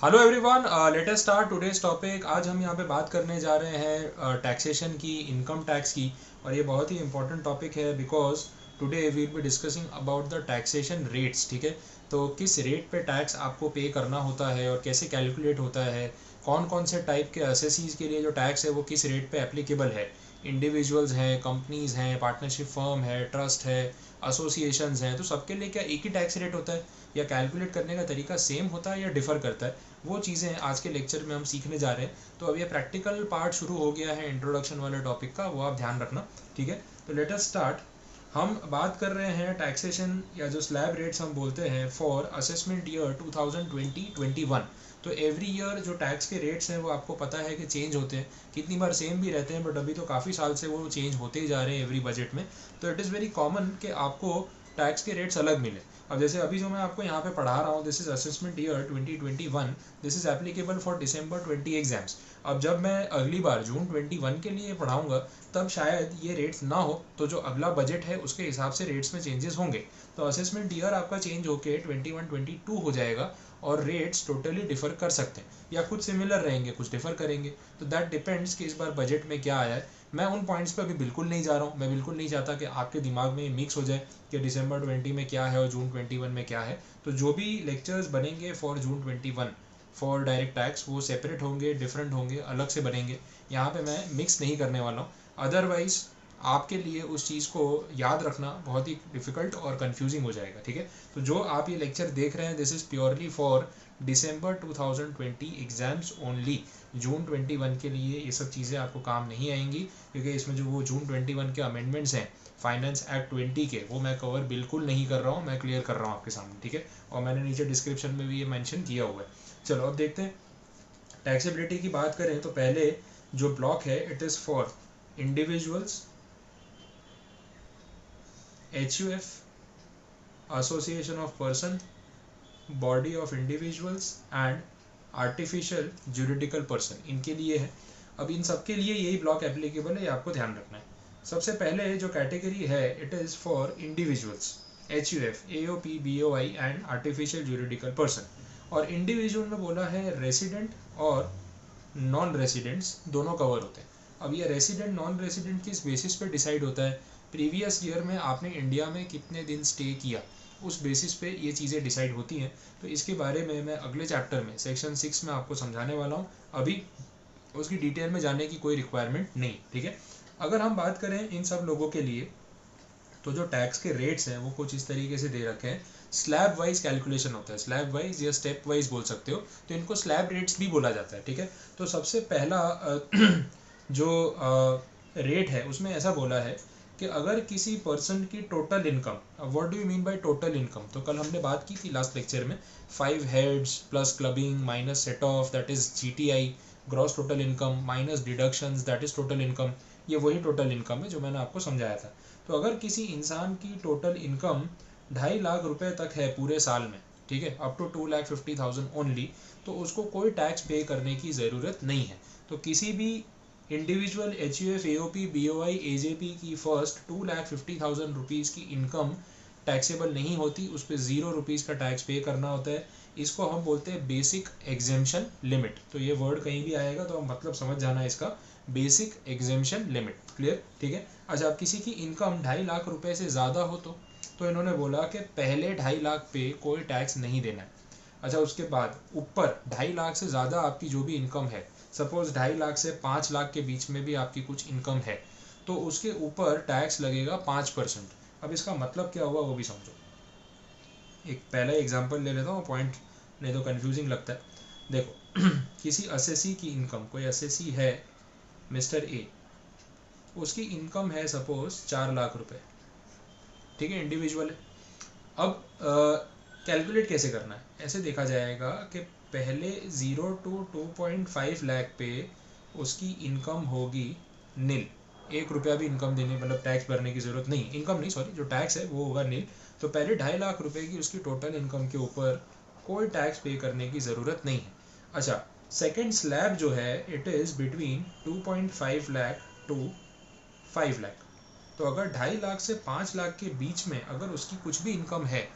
Hello everyone, let us start today's topic. आज हम यहाँ पे बात करने जा रहे हैं टैक्सेशन की, इनकम टैक्स की। और ये बहुत ही इंपॉर्टेंट टॉपिक है because today we will be discussing about the taxation rates. ठीक है, तो किस रेट पे टैक्स आपको पे करना होता है और कैसे कैलकुलेट होता है, कौन कौन से टाइप के असेसीज के लिए जो टैक्स है वो किस रेट पे एप्लीकेबल है। इंडिविजुअल्स हैं, कंपनीज हैं, पार्टनरशिप फर्म है, ट्रस्ट है, एसोसिएशंस हैं, तो सबके लिए क्या एक ही टैक्स रेट होता है या कैलकुलेट करने का तरीका सेम होता है या डिफर करता है, वो चीज़ें आज के लेक्चर में हम सीखने जा रहे हैं। तो अब ये प्रैक्टिकल पार्ट शुरू हो गया है इंट्रोडक्शन वाले टॉपिक का, वो आप ध्यान रखना। ठीक है, तो लेट अस स्टार्ट। हम बात कर रहे हैं टैक्सेशन या जो स्लैब रेट्स हम बोलते हैं फॉर असेसमेंट ईयर 2020-21। तो एवरी ईयर जो टैक्स के रेट्स हैं वो आपको पता है कि चेंज होते हैं, कितनी बार सेम भी रहते हैं, बट अभी तो काफ़ी साल से वो चेंज होते ही जा रहे हैं एवरी बजट में। तो इट इज़ वेरी कॉमन कि आपको टैक्स के रेट्स अलग मिले। अब जैसे अभी जो मैं आपको यहाँ पे पढ़ा रहा हूँ, this is assessment year 2021, this is applicable for December 20 exams. अब जब मैं अगली बार जून 21 के लिए पढ़ाऊँगा तब शायद ये रेट्स ना हो, तो जो अगला बजट है उसके हिसाब से रेट्स में चेंजेस होंगे। तो असेसमेंट ईयर आपका चेंज होके 21-22 हो जाएगा और रेट्स टोटली डिफर कर सकते हैं, या कुछ सिमिलर रहेंगे कुछ डिफर करेंगे। तो दैट डिपेंड्स कि इस बार बजट में क्या आया है। मैं उन पॉइंट्स पे अभी बिल्कुल नहीं जा रहा हूँ, मैं बिल्कुल नहीं चाहता कि आपके दिमाग में मिक्स हो जाए कि दिसंबर 20 में क्या है और जून 21 में क्या है। तो जो भी लेक्चर्स बनेंगे for June 21 for direct tax वो सेपरेट होंगे, डिफरेंट होंगे, अलग से बनेंगे। यहाँ पे मैं मिक्स नहीं करने वाला हूँ, अदरवाइज आपके लिए उस चीज़ को याद रखना बहुत ही डिफिकल्ट और कंफ्यूजिंग हो जाएगा। ठीक है, तो जो आप ये लेक्चर देख रहे हैं this is purely for December 2020 exams only. जून 21 के लिए ये सब चीज़ें आपको काम नहीं आएंगी, क्योंकि इसमें जो वो जून 21 के अमेंडमेंट्स हैं फाइनेंस एक्ट 20 के, वो मैं कवर बिल्कुल नहीं कर रहा हूँ, मैं क्लियर कर रहा हूँ आपके सामने। ठीक है, और मैंने नीचे डिस्क्रिप्शन में भी ये मेंशन किया हुआ है। चलो अब देखते हैं, टैक्सेबिलिटी की बात करें तो पहले जो ब्लॉक है it is for individuals, HUF, association of person, body of individuals and artificial juridical person, इनके लिए है। अब इन सब के लिए यही ब्लॉक एप्लीकेबल है, ये आपको ध्यान रखना है। सबसे पहले जो कैटेगरी है it is for individuals, HUF, AOP, BOI and artificial juridical person. और इंडिविजुअल में बोला है रेसिडेंट और नॉन रेसिडेंट्स दोनों कवर होते हैं। अब ये रेसिडेंट नॉन रेसिडेंट किस बेसिस पे डिसाइड होता है, प्रीवियस ईयर में आपने इंडिया में कितने दिन स्टे किया, उस बेसिस पे ये चीज़ें डिसाइड होती हैं। तो इसके बारे में मैं अगले चैप्टर में सेक्शन 6 में आपको समझाने वाला हूँ, अभी उसकी डिटेल में जाने की कोई रिक्वायरमेंट नहीं। ठीक है, अगर हम बात करें इन सब लोगों के लिए तो जो टैक्स के रेट्स हैं वो कुछ इस तरीके से दे रखे हैं। स्लैब वाइज कैलकुलेशन होता है, स्लैब वाइज या स्टेप वाइज बोल सकते हो, तो इनको स्लैब रेट्स भी बोला जाता है। ठीक है, तो सबसे पहला जो रेट है उसमें ऐसा बोला है कि अगर किसी पर्सन की total income, what do you mean by total income, तो कल हमने बात की थी लास्ट लेक्चर में, 5 heads plus clubbing minus set of that is GTI, gross total income minus deductions that is total income. ये वही टोटल इनकम है जो मैंने आपको समझाया था। तो अगर किसी इंसान की टोटल इनकम 2.5 लाख रुपए तक है पूरे साल में, ठीक है, अप टू 2,50,000 ओनली, तो उसको कोई टैक्स पे करने की ज़रूरत नहीं है। तो किसी भी individual HUF, AOP, BOI, AJP की फर्स्ट 2,50,000 रुपीज़ की इनकम टैक्सेबल नहीं होती, उस पर 0 रुपीज़ का टैक्स पे करना होता है। इसको हम बोलते हैं बेसिक एग्जेम्पशन लिमिट। तो ये वर्ड कहीं भी आएगा तो मतलब समझ जाना इसका, बेसिक एग्जेम्पशन लिमिट। क्लियर? ठीक है, अच्छा, अब किसी की इनकम 2.5 लाख रुपए से ज़्यादा हो तो इन्होंने बोला कि पहले 2.5 लाख पे कोई टैक्स नहीं देना है। अच्छा, उसके बाद ऊपर 2.5 लाख से ज़्यादा आपकी जो भी इनकम है, सपोज 2.5 लाख से 5 लाख के बीच में भी आपकी कुछ इनकम है, तो उसके ऊपर टैक्स लगेगा 5%। अब इसका मतलब क्या हुआ वो भी समझो। एक पहला एग्जांपल ले लेता हूँ, पॉइंट नहीं तो कंफ्यूजिंग लगता है। देखो किसी असेसी की इनकम, कोई असेसी है मिस्टर ए, उसकी इनकम है सपोज 4 लाख रुपए, ठीक है, इंडिविजुअल है। अब कैलकुलेट कैसे करना है, ऐसे देखा जाएगा कि पहले 0 to 2.5 लाख पे उसकी इनकम होगी नील, 1 रुपया भी इनकम देने मतलब टैक्स भरने की जरूरत नहीं, इनकम नहीं सॉरी, जो टैक्स है वो होगा नील। तो पहले 2.5 लाख रुपए की उसकी टोटल इनकम के ऊपर कोई टैक्स पे करने की ज़रूरत नहीं है। अच्छा, सेकेंड स्लैब जो है it is between 2.5 lakh to 5 lakh. तो अगर 2.5 लाख से 5 लाख के बीच में अगर उसकी कुछ भी इनकम है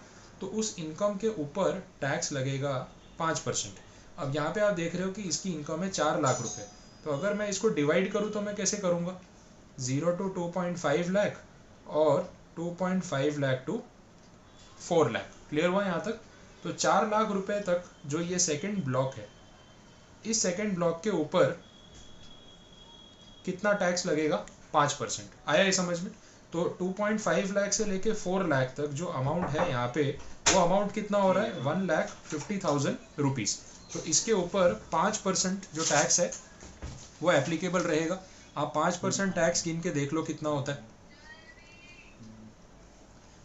तो उस इनकम के ऊपर टैक्स लगेगा 5%। अब यहाँ पे आप देख रहे हो कि इसकी इनकम है 4 लाख रुपए, तो अगर मैं इसको डिवाइड करूँ तो मैं कैसे करूँगा, 0 to 2.5 लाख और 2.5 लाख टू 4 लाख। क्लियर हुआ यहाँ तक? तो 4 लाख रुपए तक जो ये सेकंड ब्लॉक है, इस सेकंड ब्लॉक के ऊपर कितना टैक्स लगेगा, 5%। आया ये समझ में? तो 2.5 लाख से लेके 4 लाख तक जो अमाउंट है यहाँ पे, वो अमाउंट कितना हो रहा है, 1,50,000 रुपीज़। तो इसके ऊपर 5% जो टैक्स है वो एप्लीकेबल रहेगा। आप 5% टैक्स गिन के देख लो कितना होता है,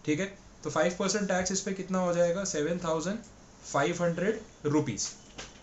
ठीक है? तो 5% टैक्स इस पे कितना हो जाएगा, 7,500 रुपीज़।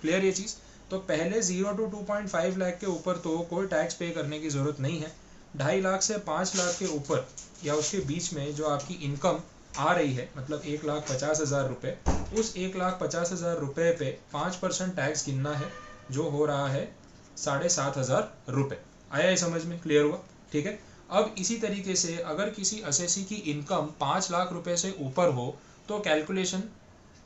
क्लियर ये चीज़? तो पहले 0 to 2.5 लाख के ऊपर तो कोई टैक्स पे करने की ज़रूरत नहीं है। 2.5 लाख से 5 लाख के ऊपर या उसके बीच में जो आपकी इनकम आ रही है, मतलब 1,50,000 रुपये, उस 1,50,000 रुपये पे 5% टैक्स गिनना है, जो हो रहा है 7,500 रुपये। आया ये समझ में? क्लियर हुआ? ठीक है। अब इसी तरीके से अगर किसी असेसी की इनकम 5 लाख रुपए से ऊपर हो तो कैलकुलेशन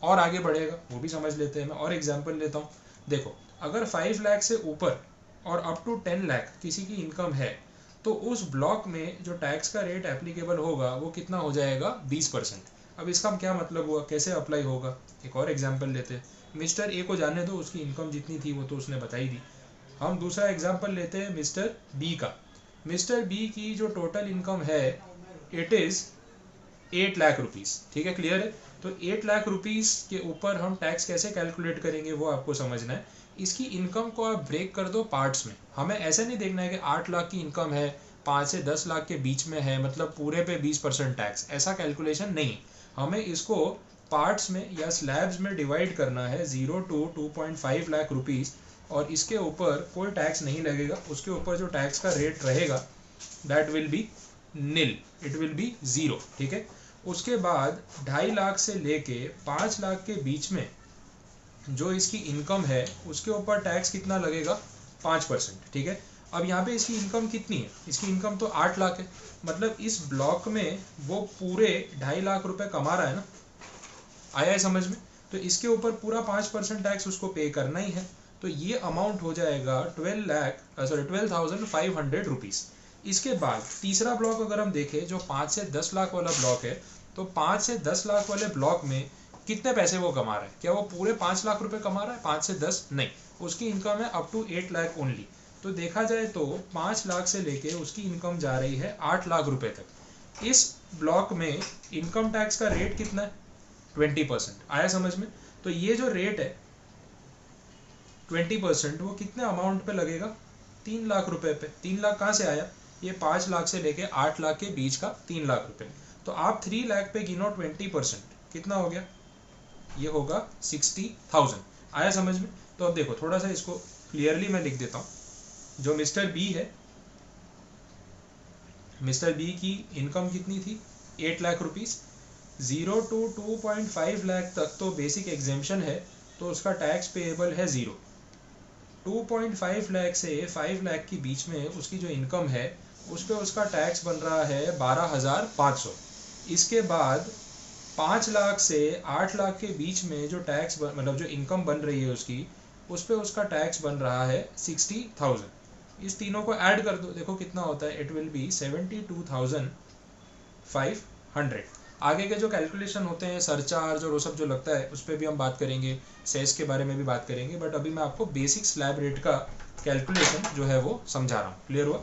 और आगे बढ़ेगा, वो भी समझ लेते हैं। मैं और एग्जांपल लेता हूँ। देखो, अगर 5 लाख से ऊपर और अप टू 10 लाख किसी की इनकम है, तो उस ब्लॉक में जो टैक्स का रेट एप्लीकेबल होगा वो कितना हो जाएगा, 20%। अब इसका क्या मतलब हुआ, कैसे अप्लाई होगा, एक और एग्जाम्पल लेते हैं। मिस्टर ए को जाने दो, उसकी इनकम जितनी थी वो तो उसने बताई दी। हम दूसरा एग्जाम्पल लेते हैं मिस्टर बी का। मिस्टर बी की जो टोटल इनकम है, इट इज़ 8 लाख रुपीज़। ठीक है, क्लियर है? तो 8 लाख रुपीज़ के ऊपर हम टैक्स कैसे कैलकुलेट करेंगे वो आपको समझना है। इसकी इनकम को आप ब्रेक कर दो पार्ट्स में। हमें ऐसे नहीं देखना है कि 8 लाख की इनकम है, 5 से 10 लाख के बीच में है, मतलब पूरे पे 20% टैक्स, ऐसा कैलकुलेशन नहीं। हमें इसको पार्ट्स में या स्लैब्स में डिवाइड करना है, 0 to 2.5 लाख रुपीज़, और इसके ऊपर कोई टैक्स नहीं लगेगा। उसके ऊपर जो टैक्स का रेट रहेगा that will be nil, it will be 0। ठीक है। उसके बाद 2.5 लाख से लेके 5 लाख के बीच में जो इसकी इनकम है उसके ऊपर टैक्स कितना लगेगा, 5%। ठीक है। अब यहाँ पे इसकी इनकम कितनी है, इसकी इनकम तो 8 लाख है, मतलब इस ब्लॉक में वो पूरे 2.5 लाख रुपए कमा रहा है ना। आया है समझ में? तो इसके ऊपर पूरा 5% टैक्स उसको पे करना ही है। तो ये अमाउंट हो जाएगा 12,500 रुपीज़। इसके बाद तीसरा ब्लॉक अगर हम देखें, जो 5 से 10 लाख वाला ब्लॉक है, तो 5 से 10 लाख वाले ब्लॉक में कितने पैसे वो कमा रहा है, क्या वो पूरे 5 लाख रुपए कमा रहा है, 5 से 10 नहीं, उसकी इनकम है अप टू 8 लाख ओनली। तो देखा जाए तो 5 लाख से लेके उसकी इनकम जा रही है 8 लाख रुपए तक। इस ब्लॉक में इनकम टैक्स का रेट कितना है, 20%। आया समझ में? तो ये जो रेट है 20%, वो कितने अमाउंट पे लगेगा, 3 लाख रुपए पे। 3 लाख कहाँ से आया, ये 5 लाख से लेके 8 लाख के बीच का 3 लाख रुपए। तो आप 3 लाख पे गिनो 20%, कितना हो गया, ये होगा 60,000। आया समझ में? तो अब देखो, थोड़ा सा इसको क्लियरली मैं लिख देता हूँ। जो मिस्टर बी है, मिस्टर बी की इनकम कितनी थी, 8 लाख रुपीज़। 0 to 2.5 लाख तक तो बेसिक एग्जेम्पशन है, तो उसका टैक्स पेएबल है 0। 2.5 लाख से 5 लाख के बीच में उसकी जो इनकम है उस पर उसका टैक्स बन रहा है 12,500। इसके बाद 5 लाख से 8 लाख के बीच में जो टैक्स मतलब जो इनकम बन रही है उसकी, उस पर उसका टैक्स बन रहा है 60,000। इस तीनों को ऐड कर दो, देखो कितना होता है, इट विल बी 72,500। आगे के जो कैलकुलेशन होते हैं, सरचार्ज और वो सब जो लगता है, उस पर भी हम बात करेंगे, सेस के बारे में भी बात करेंगे, बट अभी मैं आपको बेसिक स्लैब रेट का कैलकुलेशन जो है वो समझा रहा हूँ। क्लियर हुआ?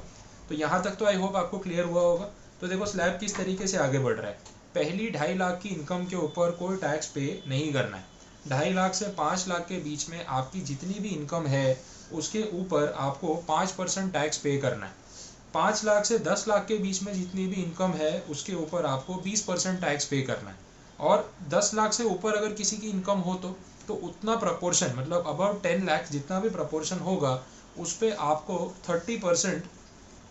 तो यहाँ तक तो आई होप आपको क्लियर हुआ होगा। तो देखो स्लैब किस तरीके से आगे बढ़ रहा है। पहली 2.5 लाख की इनकम के ऊपर कोई टैक्स पे नहीं करना है। 2.5 लाख से 5 लाख के बीच में आपकी जितनी भी इनकम है उसके ऊपर आपको 5% टैक्स पे करना है। 5 लाख से 10 लाख के बीच में जितनी भी इनकम है उसके ऊपर आपको 20% टैक्स पे करना है। और 10 लाख से ऊपर अगर किसी की इनकम हो तो उतना प्रपोर्शन, मतलब अबाउट 10 लाख जितना भी प्रपोर्शन होगा उस पर आपको 30%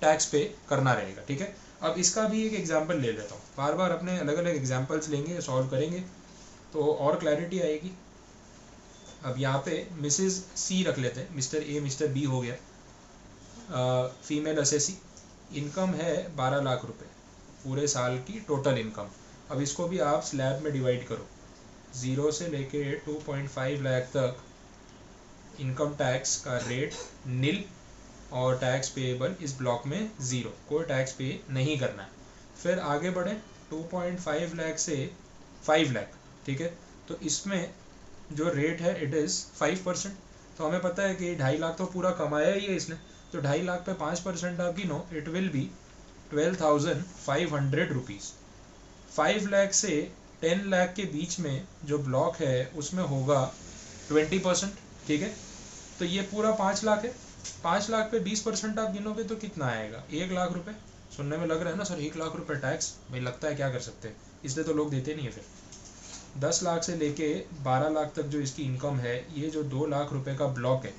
टैक्स पे करना रहेगा। ठीक है। अब इसका भी एक एग्जाम्पल ले लेता हूँ, बार बार अपने अलग अलग एग्जाम्पल्स लेंगे, सॉल्व करेंगे तो और क्लैरिटी आएगी। अब यहाँ पे मिसेस सी रख लेते हैं, मिस्टर ए मिस्टर बी हो गया, फीमेल असेसी, इनकम है 12 लाख रुपए पूरे साल की टोटल इनकम। अब इसको भी आप स्लैब में डिवाइड करो, 0 से लेके 2.5 लाख तक इनकम टैक्स का रेट नील और टैक्स पेएबल इस ब्लॉक में 0, कोई टैक्स पे नहीं करना है। फिर आगे बढ़े 2.5 लाख से 5 लाख, ठीक है, तो इसमें जो रेट है इट इज़ 5%। तो हमें पता है कि 2.5 लाख तो पूरा कमाया ही है इसने, तो 2.5 लाख पे 5% आप गिनो, it will B 12,500 rupees. 5 lakh से 10 लाख के बीच में जो ब्लॉक है उसमें होगा 20%, ठीक है। तो ये पूरा 5 लाख है, 5 लाख पे 20% आप गिनोगे तो कितना आएगा, 1 लाख रुपए। सुनने में लग रहा है ना सर 1 लाख रुपए टैक्स, भाई लगता है क्या कर सकते हैं, इसलिए तो लोग देते नहीं है। फिर 10 लाख से लेके 12 लाख तक जो इसकी इनकम है, ये जो 2 लाख रुपए का ब्लॉक है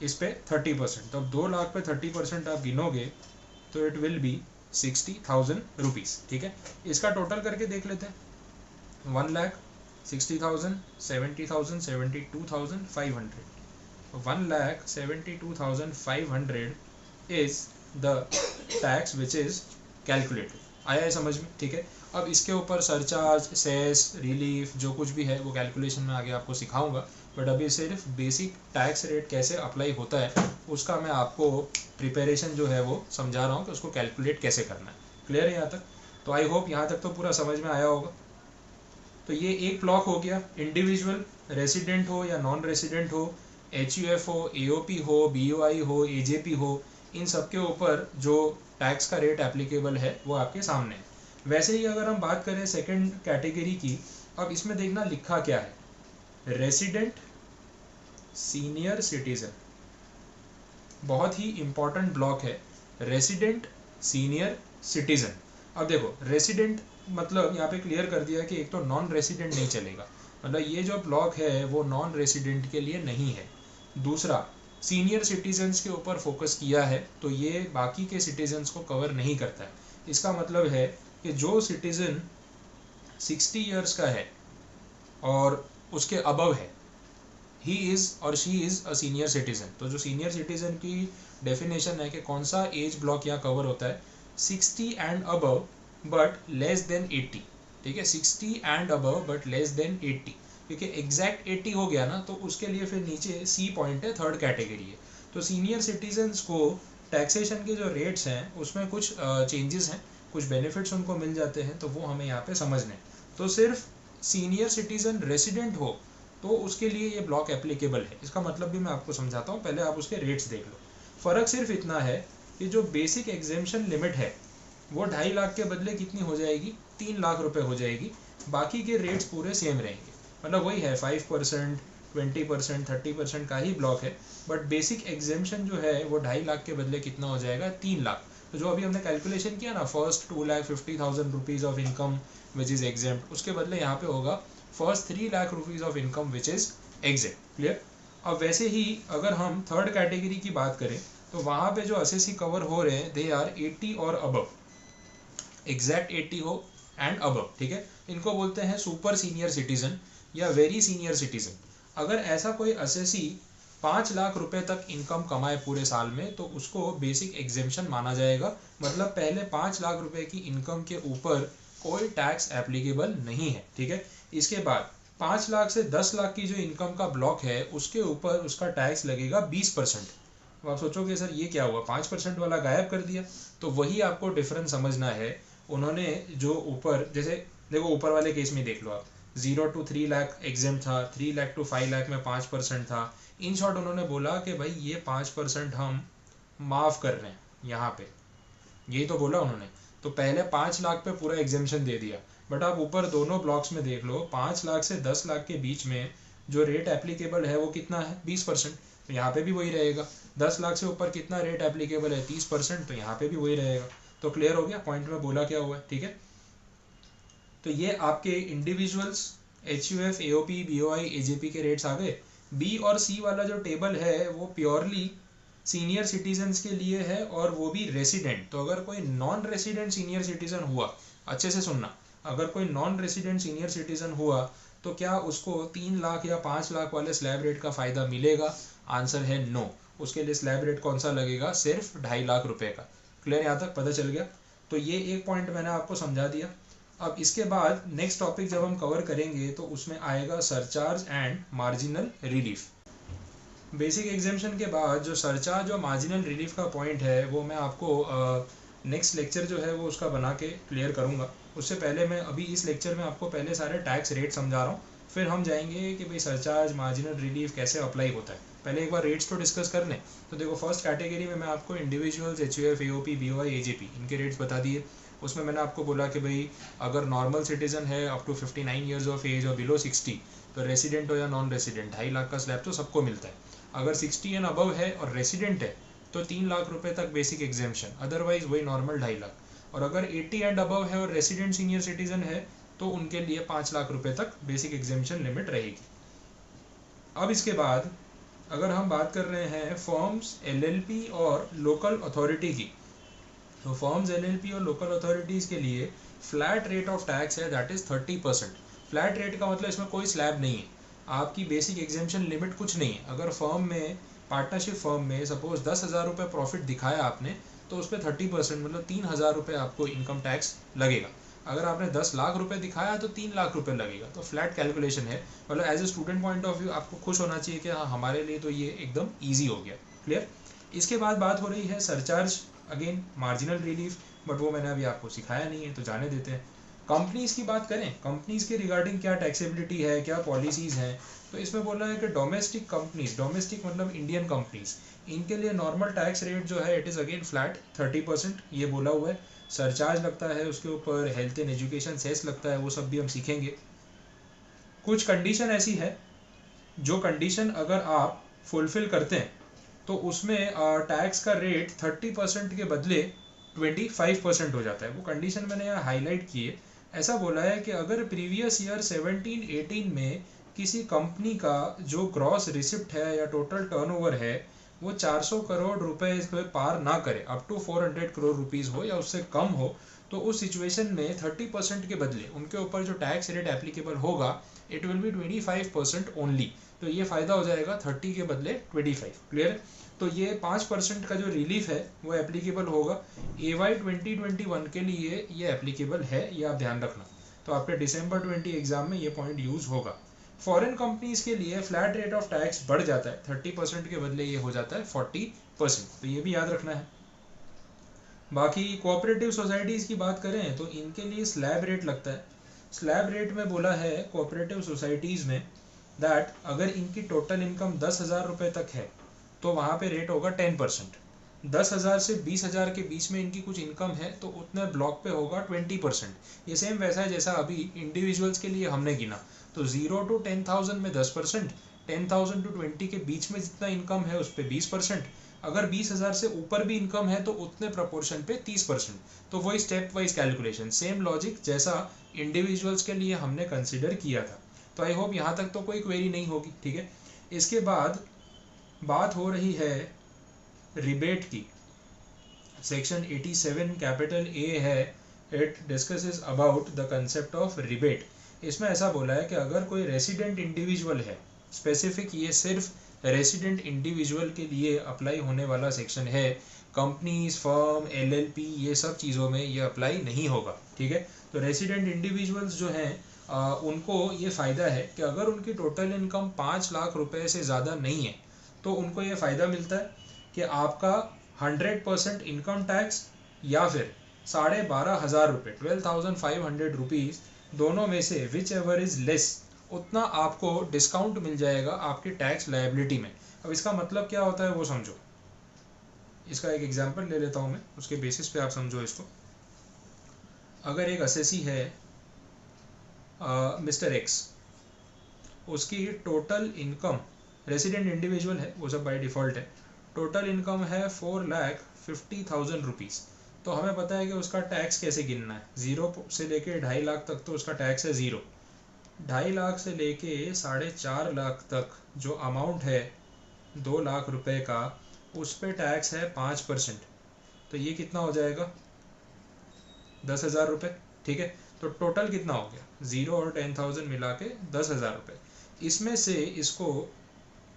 इस पे 30%, तो अब 2 लाख पे 30% आप गिनोगे तो इट विल बी 60,000 रुपीज़, ठीक है। इसका टोटल करके देख लेते हैं, 1 lakh 60,000 70,000 72,500, 1,72,500 is the tax which is calculated। आया है समझ में, ठीक है। अब इसके ऊपर सरचार्ज, सेस, रिलीफ जो कुछ भी है वो कैलकुलेशन में आगे आपको सिखाऊंगा, बट अभी सिर्फ बेसिक टैक्स रेट कैसे अप्लाई होता है उसका मैं आपको प्रिपरेशन जो है वो समझा रहा हूँ कि उसको कैलकुलेट कैसे करना है। क्लियर है यहाँ तक? तो आई होप यहाँ तक तो पूरा समझ में आया होगा। तो ये एक ब्लॉक हो गया, इंडिविजुअल रेसिडेंट हो या नॉन रेसिडेंट हो, HUF हो, AOP हो, BOI हो, AJP हो, इन सब के ऊपर जो टैक्स का रेट एप्लीकेबल है वो आपके सामने है। वैसे ही अगर हम बात करें सेकंड कैटेगरी की, अब इसमें देखना लिखा क्या है, रेसिडेंट सीनियर सिटीजन, बहुत ही इंपॉर्टेंट ब्लॉक है, रेसिडेंट सीनियर सिटीजन। अब देखो रेसिडेंट मतलब यहाँ पे क्लियर कर दिया कि एक तो नॉन रेसिडेंट नहीं चलेगा, मतलब ये जो ब्लॉक है वो नॉन रेसिडेंट के लिए नहीं है। दूसरा, सीनियर सिटीजन्स के ऊपर फोकस किया है, तो ये बाकी के सिटीजन्स को कवर नहीं करता है। इसका मतलब है कि जो सिटीजन 60 ईयर्स का है और उसके अबव है, ही इज़ और she is a senior citizen. तो जो सीनियर सिटीजन की डेफिनेशन है कि कौन सा एज ब्लॉक यहाँ कवर होता है, 60 and above but less than 80, ठीक है, 60 and above but less than 80, क्योंकि एग्जैक्ट 80 हो गया ना तो उसके लिए फिर नीचे सी पॉइंट है, थर्ड कैटेगरी है। तो सीनियर सिटीजन्स को टैक्सेशन के जो रेट्स हैं उसमें कुछ चेंजेस हैं, कुछ बेनिफिट्स उनको मिल जाते हैं, तो वो हमें यहाँ पे समझने। तो सिर्फ सीनियर सिटीजन रेसिडेंट हो तो उसके लिए ये ब्लॉक एप्लीकेबल है, इसका मतलब भी मैं आपको समझाता हूँ, पहले आप उसके रेट्स देख लो। फ़र्क सिर्फ इतना है कि जो बेसिक एग्जेम्पशन लिमिट है वो 2.5 लाख के बदले कितनी हो जाएगी, 3 लाख रुपए हो जाएगी। बाकी के रेट्स पूरे सेम रहेंगे, मतलब वही है 5%, 20%, 30% का ही ब्लॉक है, बट बेसिक एग्जेम्पशन जो है वो 2.5 लाख के बदले कितना हो जाएगा, 3 लाख। तो जो अभी हमने कैलकुलेशन किया ना, first 2,50,000 rupees of income which is exempt, उसके बदले यहाँ पे होगा first 3 lakh rupees of income which is exempt. Clear? अब वैसे ही अगर हम थर्ड कैटेगरी की बात करें तो वहाँ पे जो असेसी कवर हो रहे हैं दे आर 80 और अबव, एग्जैक्ट 80 हो एंड अबव, ठीक है। इनको बोलते हैं सुपर सीनियर सिटीजन या वेरी सीनियर सिटीजन। अगर ऐसा कोई असेसी 5 लाख रुपए तक इनकम कमाए पूरे साल में तो उसको बेसिक एग्जेम्पशन माना जाएगा, मतलब पहले 5 लाख रुपए की इनकम के ऊपर कोई टैक्स एप्लीकेबल नहीं है, ठीक है। इसके बाद 5 लाख से 10 लाख की जो इनकम का ब्लॉक है उसके ऊपर उसका टैक्स लगेगा 20%। तो आप सोचोगे सर ये क्या हुआ, 5% वाला गायब कर दिया, तो वही आपको डिफरेंस समझना है। उन्होंने जो ऊपर, जैसे देखो ऊपर वाले केस में देख लो आप, 0 to 3 लाख एग्जेम्प्ट था, 3 लाख to 5 लाख में 5% था। इन शॉर्ट उन्होंने बोला कि भाई ये 5% हम माफ़ कर रहे हैं यहाँ पे, यही तो बोला उन्होंने। तो पहले 5 लाख पे पूरा एग्जेम्पशन दे दिया, बट आप ऊपर दोनों ब्लॉक्स में देख लो, 5 लाख से 10 लाख के बीच में जो रेट एप्लीकेबल है वो कितना है, 20%। तो यहाँ पे भी वही रहेगा। 10 लाख से ऊपर कितना रेट एप्लीकेबल है, 30%, तो यहाँ पे भी वही रहेगा। तो क्लियर हो गया पॉइंट में बोला क्या हुआ है, ठीक है। तो ये आपके individuals, HUF, AOP, BOI, AJP के रेट्स आ गए। बी और सी वाला जो टेबल है वो प्योरली सीनियर सिटीजन्स के लिए है और वो भी रेसिडेंट। तो अगर कोई नॉन रेसिडेंट सीनियर सिटीजन हुआ, अच्छे से सुनना, अगर कोई नॉन रेसिडेंट सीनियर सिटीजन हुआ तो क्या उसको 3 लाख या 5 लाख वाले स्लैब रेट का फ़ायदा मिलेगा? आंसर है नो। उसके लिए स्लैब रेट कौन सा लगेगा, सिर्फ 2.5 लाख रुपए का। क्लियर, यहाँ तक पता चल गया? तो ये एक पॉइंट मैंने आपको समझा दिया। अब इसके बाद नेक्स्ट टॉपिक जब हम कवर करेंगे तो उसमें आएगा surcharge and marginal relief. Basic exemption के बाद जो सरचार्ज और मार्जिनल रिलीफ का पॉइंट है वो मैं आपको नेक्स्ट लेक्चर जो है वो उसका बना के क्लियर करूँगा। उससे पहले मैं अभी इस लेक्चर में आपको पहले सारे टैक्स रेट समझा रहा हूँ, फिर हम जाएंगे कि भाई सरचार्ज मार्जिनल रिलीफ कैसे अप्लाई होता है। पहले एक बार रेट्स तो डिस्कस कर लें। तो देखो फर्स्ट कैटेगरी में मैं आपको individuals HUF AOP BOI AJP इनके रेट्स बता दिए। उसमें मैंने आपको बोला कि भाई अगर नॉर्मल सिटीजन है up to 59 years of age और बिलो 60, तो रेसिडेंट हो या नॉन रेसिडेंट 2.5 लाख का स्लैब तो सबको मिलता है। अगर 60 एंड अबव है और रेसिडेंट है तो 3 लाख रुपए तक बेसिक एग्जेम्पशन, अदरवाइज वही नॉर्मल 2.5 लाख। और अगर 80 एंड अबव है और रेसिडेंट सीनियर सिटीजन है तो उनके लिए 5 लाख रुपए तक बेसिक एग्जेम्पशन लिमिट रहेगी। अब इसके बाद अगर हम बात कर रहे हैं फर्म्स LLP और लोकल अथॉरिटी की, तो फर्म्स LLP और लोकल अथॉरिटीज़ के लिए फ्लैट रेट ऑफ टैक्स है, दैट इज़ 30%। फ्लैट रेट का मतलब इसमें कोई स्लैब नहीं है, आपकी बेसिक एग्जेम्पशन लिमिट कुछ नहीं है। अगर फर्म में, पार्टनरशिप फर्म में सपोज 10,000 रुपये प्रॉफिट दिखाया आपने, तो उस पर 30% मतलब 3,000 रुपये आपको इनकम टैक्स लगेगा। अगर आपने 10 लाख रुपए दिखाया तो 3 लाख रुपए लगेगा। तो फ्लैट कैलकुलेशन है, मतलब as a student point of view आपको खुश होना चाहिए कि हाँ हमारे लिए तो ये एकदम ईजी हो गया। क्लियर। इसके बाद बात हो रही है surcharge, again marginal relief, but वो मैंने अभी आपको सिखाया नहीं है तो जाने देते हैं। कंपनीज की बात करें, कंपनीज के रिगार्डिंग क्या टैक्सेबिलिटी है, क्या पॉलिसीज हैं, तो इसमें बोला है कि डोमेस्टिक कंपनीज, डोमेस्टिक मतलब इंडियन कंपनीज, इनके लिए नॉर्मल टैक्स रेट जो है इट इज़ अगेन फ्लैट 30%, ये बोला हुआ है। सरचार्ज लगता है उसके ऊपर, हेल्थ एंड एजुकेशन सेस लगता है, वो सब भी हम सीखेंगे। कुछ कंडीशन ऐसी है जो कंडीशन अगर आप फुलफिल करते हैं तो उसमें टैक्स का रेट 30% के बदले 25% हो जाता है। वो कंडीशन मैंने यहाँ हाईलाइट की है। ऐसा बोला है कि अगर प्रीवियस ईयर 17-18 में किसी कंपनी का जो ग्रॉस रिसिप्ट है या टोटल टर्नओवर है वो 400 करोड़ रुपए इसको पार ना करे, अप टू 400 करोड़ रुपीज़ हो या उससे कम हो, तो उस सिचुएशन में 30% के बदले उनके ऊपर जो टैक्स रेट एप्लीकेबल होगा इट विल बी 25% ओनली। तो ये फ़ायदा हो जाएगा 30 के बदले 25। क्लियर। तो ये 5% का जो रिलीफ है वो एप्लीकेबल होगा। AY 2021 के लिए ये एप्लीकेबल है, ये आप ध्यान रखना। तो आपके December 20 एग्जाम में ये पॉइंट यूज होगा। फॉरेन कंपनीज के लिए फ्लैट रेट ऑफ टैक्स बढ़ जाता है, 30% के बदले ये हो जाता है 40%, तो ये भी याद रखना है। बाकी कोऑपरेटिव सोसाइटीज़ की बात करें तो इनके लिए स्लैब रेट लगता है। स्लैब रेट में बोला है कोऑपरेटिव सोसाइटीज़ में दैट अगर इनकी टोटल इनकम 10,000 रुपये तक है तो वहाँ पे रेट होगा 10%। 10,000 से 20,000 के बीच में इनकी कुछ इनकम है तो उतने ब्लॉक पे होगा 20%। ये सेम वैसा है जैसा अभी इंडिविजुअल्स के लिए हमने गिना, तो 0 to 10,000 में 10%, 10,000 to 20 के बीच में जितना इनकम है उस पर 20%, अगर 20,000 से ऊपर भी इनकम है तो उतने प्रपोर्शन पे 30%। तो वही step wise calculation, same logic जैसा इंडिविजुअल्स के लिए हमने कंसिडर किया था। तो आई होप यहाँ तक तो कोई क्वेरी नहीं होगी। ठीक है। इसके बाद बात हो रही है रिबेट की। सेक्शन 87 कैपिटल A है, it discusses about the concept of rebate. इसमें ऐसा बोला है कि अगर कोई रेसिडेंट इंडिविजुअल है, स्पेसिफिक ये सिर्फ रेसिडेंट इंडिविजुअल के लिए अप्लाई होने वाला सेक्शन है, कंपनीज, फर्म, LLP ये सब चीज़ों में ये अप्लाई नहीं होगा। ठीक है। तो रेसिडेंट इंडिविजुअल्स जो हैं उनको ये फ़ायदा है कि अगर उनकी टोटल इनकम 5 लाख रुपए से ज़्यादा नहीं है तो उनको ये फ़ायदा मिलता है कि आपका 100% इनकम टैक्स या फिर 12,500 रुपये 12,500 रुपीज़ दोनों में से विच एवर इज़ लेस, उतना आपको डिस्काउंट मिल जाएगा आपकी टैक्स लायबिलिटी में। अब इसका मतलब क्या होता है वो समझो। इसका एक एग्जांपल ले लेता हूँ मैं, उसके बेसिस पे आप समझो इसको। अगर एक असेसी है मिस्टर एक्स, उसकी टोटल इनकम, रेसिडेंट इंडिविजुअल है वो सब बाय डिफ़ॉल्ट है, टोटल इनकम है 4,50,000 रुपीज़। तो हमें पता है कि उसका टैक्स कैसे गिनना है। 0 से लेके 2.5 लाख तक तो उसका टैक्स है 0। 2.5 लाख से लेके 4.5 लाख तक जो अमाउंट है 2 लाख रुपए का, उस पे टैक्स है 5%। तो ये कितना हो जाएगा 10,000 रुपये। ठीक है। तो टोटल कितना हो गया, 0 और 10,000 मिला के 10,000 रुपये। इसमें से इसको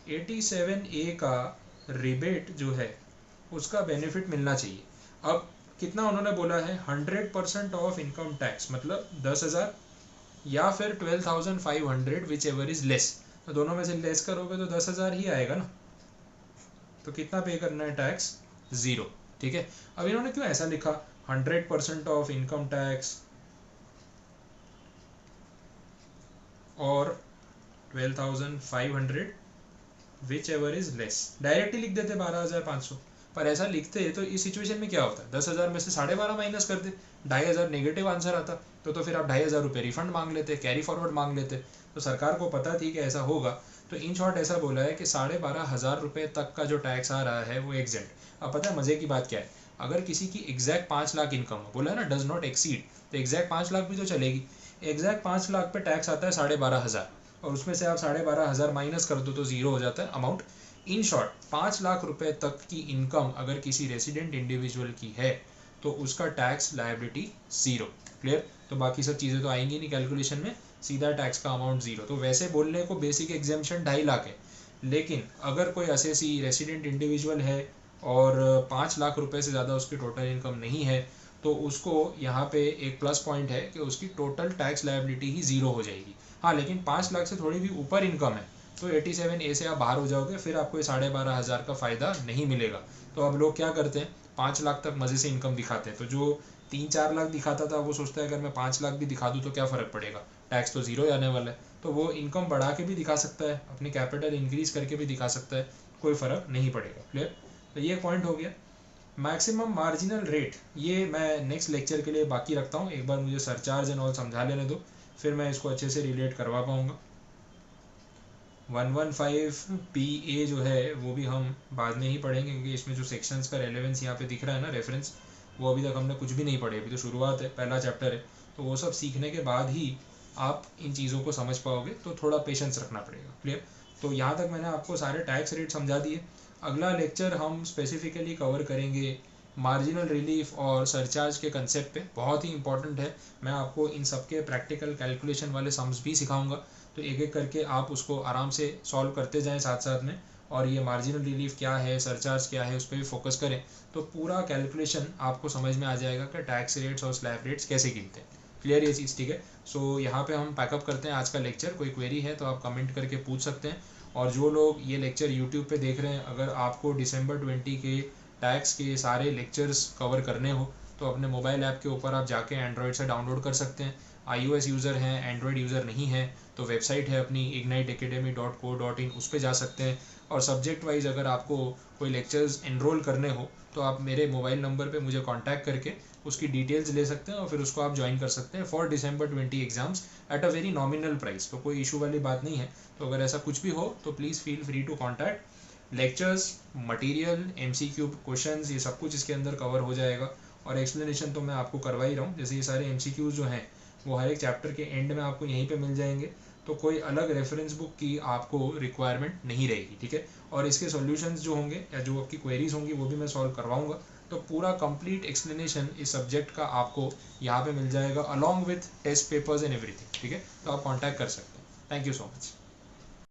87A का रिबेट जो है उसका बेनिफिट मिलना चाहिए। अब कितना उन्होंने बोला है, 100% ऑफ इनकम टैक्स, मतलब 10,000 या फिर 12,500 विच एवर इज लेस। तो दोनों में से लेस करोगे तो 10,000 ही आएगा ना। तो कितना पे करना है टैक्स, 0, ठीक है। अब इन्होंने क्यों ऐसा लिखा, 100% ऑफ इनकम टैक्स और 12,500 which ever is less, directly लिख देते 12,500, पर ऐसा लिखते तो इस सिचुएशन में क्या होता है, 10,000 में से 12.5 माइनस कर दे, 2,500 नेगेटिव आंसर आता, तो फिर आप 2,500 रुपये रिफंड मांग लेते, कैरी फॉरवर्ड मांग लेते। तो सरकार को पता थी कि ऐसा होगा, तो इन शॉर्ट ऐसा बोला है कि 12,500 रुपये तक का जो टैक्स आ रहा है वो एग्जेंट। अब पता है मजे की बात क्या है, अगर किसी की एग्जैक्ट 5 लाख इनकम बोला है ना, डज नॉट एक्सीड, तो एग्जैक्ट 5 लाख भी तो चलेगी। एग्जैक्ट 5 लाख पे टैक्स आता है 12,500, और उसमें से आप 12,500 माइनस कर दो तो जीरो हो जाता है अमाउंट। इन शॉर्ट 5 लाख रुपए तक की इनकम अगर किसी रेसिडेंट इंडिविजुअल की है तो उसका टैक्स लायबिलिटी 0। क्लियर, तो बाकी सब चीज़ें तो आएंगी नहीं कैलकुलेशन में, सीधा टैक्स का अमाउंट 0। तो वैसे बोलने को बेसिक एग्जेम्पशन 2.5 लाख है, लेकिन अगर कोई असेसी रेसिडेंट इंडिविजुअल है और 5 लाख रुपए से ज़्यादा उसकी टोटल इनकम नहीं है, तो उसको यहाँ पे एक प्लस पॉइंट है कि उसकी टोटल टैक्स लायबिलिटी ही 0 हो जाएगी। हाँ, लेकिन 5 लाख से थोड़ी भी ऊपर इनकम है तो 87A से आप बाहर हो जाओगे, फिर आपको ये 12,500 का फ़ायदा नहीं मिलेगा। तो अब लोग क्या करते हैं, 5 लाख तक मज़े से इनकम दिखाते हैं, तो जो 3-4 लाख दिखाता था वो सोचता है अगर मैं 5 लाख भी दिखा दूँ तो क्या फ़र्क पड़ेगा, टैक्स तो 0 आने वाला है। तो वो इनकम बढ़ा के भी दिखा सकता है, अपनी कैपिटल इंक्रीज करके भी दिखा सकता है, कोई फ़र्क नहीं पड़ेगा। क्लियर, तो ये पॉइंट हो गया। मैक्सिमम मार्जिनल रेट ये मैं नेक्स्ट लेक्चर के लिए बाकी रखता हूँ, एक बार मुझे सरचार्ज एंड ऑल समझा लेने दो, फिर मैं इसको अच्छे से रिलेट करवा पाऊँगा। 115PA जो है वो भी हम बाद में ही पढ़ेंगे, क्योंकि इसमें जो सेक्शंस का रेलेवेंस यहाँ पे दिख रहा है ना, रेफरेंस, वो अभी तक हमने कुछ भी नहीं पढ़े, अभी तो शुरुआत है, पहला चैप्टर है। तो वो सब सीखने के बाद ही आप इन चीज़ों को समझ पाओगे, तो थोड़ा पेशेंस रखना पड़ेगा। क्लियर, तो यहाँ तक मैंने आपको सारे टैक्स रेट समझा दिए। अगला लेक्चर हम स्पेसिफिकली कवर करेंगे मार्जिनल रिलीफ और सरचार्ज के कंसेप्ट पे, बहुत ही इंपॉर्टेंट है। मैं आपको इन सबके प्रैक्टिकल कैलकुलेशन वाले सम्स भी सिखाऊंगा, तो एक एक करके आप उसको आराम से सॉल्व करते जाएं साथ साथ में, और ये मार्जिनल रिलीफ क्या है, सरचार्ज क्या है, उस पर भी फोकस करें, तो पूरा कैलकुलेशन आपको समझ में आ जाएगा कि टैक्स रेट्स और स्लैब रेट्स कैसे गिनते हैं। क्लियर ये चीज़, ठीक है। सो यहाँ पे हम पैकअप करते हैं आज का लेक्चर। कोई क्वेरी है तो आप कमेंट करके पूछ सकते हैं, और जो लोग ये लेक्चर यूट्यूब पे देख रहे हैं, अगर आपको दिसंबर 20 के टैक्स के सारे लेक्चर्स कवर करने हो तो अपने मोबाइल ऐप के ऊपर आप जाके एंड्रॉयड से डाउनलोड कर सकते हैं। iOS यूज़र हैं, एंड्रॉयड यूज़र नहीं है तो वेबसाइट है अपनी igniteacademy.co.in, उस पर जा सकते हैं। और सब्जेक्ट वाइज अगर आपको कोई लेक्चर्स एनरोल करने हो तो आप मेरे मोबाइल नंबर पे मुझे कांटेक्ट करके उसकी डिटेल्स ले सकते हैं, और फिर उसको आप ज्वाइन कर सकते हैं for December 20 exams at a very nominal price. तो कोई इशू वाली बात नहीं है। तो अगर ऐसा कुछ भी हो तो please feel free to contact. Lectures, material, MCQ questions, ये सब कुछ इसके अंदर कवर हो जाएगा, और एक्सप्लेनेशन तो मैं आपको करवा ही रहा हूँ। जैसे ये सारे MCQs जो हैं वो हर एक चैप्टर के एंड में आपको यहीं पे मिल जाएंगे, तो कोई अलग रेफरेंस बुक की आपको रिक्वायरमेंट नहीं रहेगी, ठीक है। और इसके सॉल्यूशंस जो होंगे या जो आपकी क्वेरीज होंगी वो भी मैं सॉल्व करवाऊंगा। तो पूरा कंप्लीट एक्सप्लेनेशन इस सब्जेक्ट का आपको यहाँ पे मिल जाएगा along with test papers and everything, ठीक है। तो आप कॉन्टैक्ट कर सकते हैं। Thank you so much.